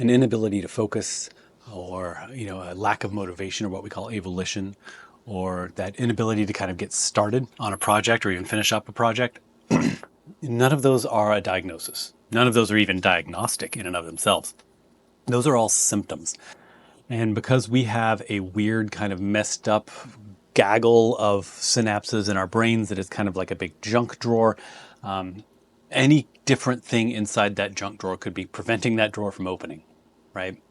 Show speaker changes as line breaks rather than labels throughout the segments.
an inability to focus, or a lack of motivation, or what we call avolition, or that inability to kind of get started on a project or even finish up a project, none of those are a diagnosis. None of those are even diagnostic in and of themselves. Those are all symptoms. And because we have a weird kind of messed up gaggle of synapses in our brains that is kind of like a big junk drawer, any different thing inside that junk drawer could be preventing that drawer from opening, right?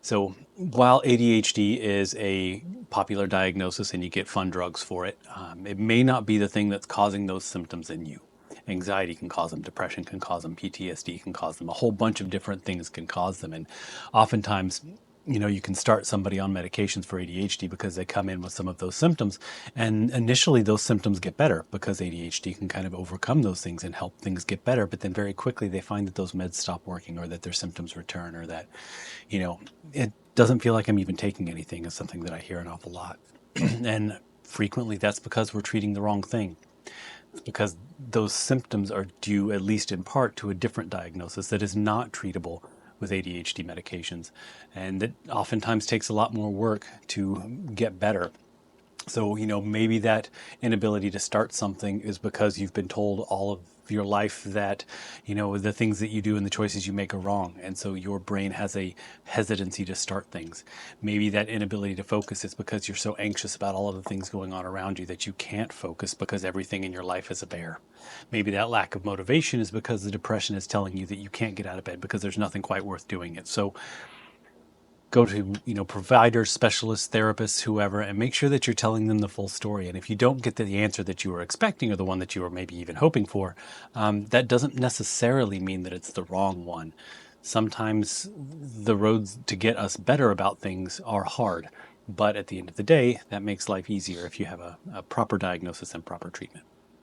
So while ADHD is a popular diagnosis and you get fun drugs for it, it may not be the thing that's causing those symptoms in you. Anxiety can cause them, depression can cause them, PTSD can cause them, a whole bunch of different things can cause them. And oftentimes, you can start somebody on medications for ADHD because they come in with some of those symptoms. And initially, those symptoms get better because ADHD can kind of overcome those things and help things get better. But then very quickly, they find that those meds stop working, or that their symptoms return, or that, it doesn't feel like I'm even taking anything, is something that I hear an awful lot. And frequently, that's because we're treating the wrong thing. It's because those symptoms are due, at least in part, to a different diagnosis that is not treatable with ADHD medications, and that oftentimes takes a lot more work to get better. So, maybe that inability to start something is because you've been told all of your life that, the things that you do and the choices you make are wrong. And so your brain has a hesitancy to start things. Maybe that inability to focus is because you're so anxious about all of the things going on around you that you can't focus because everything in your life is a bear. Maybe that lack of motivation is because the depression is telling you that you can't get out of bed because there's nothing quite worth doing it. So go to providers, specialists, therapists, whoever, and make sure that you're telling them the full story. And if you don't get the answer that you were expecting, or the one that you were maybe even hoping for, that doesn't necessarily mean that it's the wrong one. Sometimes the roads to get us better about things are hard, but at the end of the day, that makes life easier if you have a proper diagnosis and proper treatment.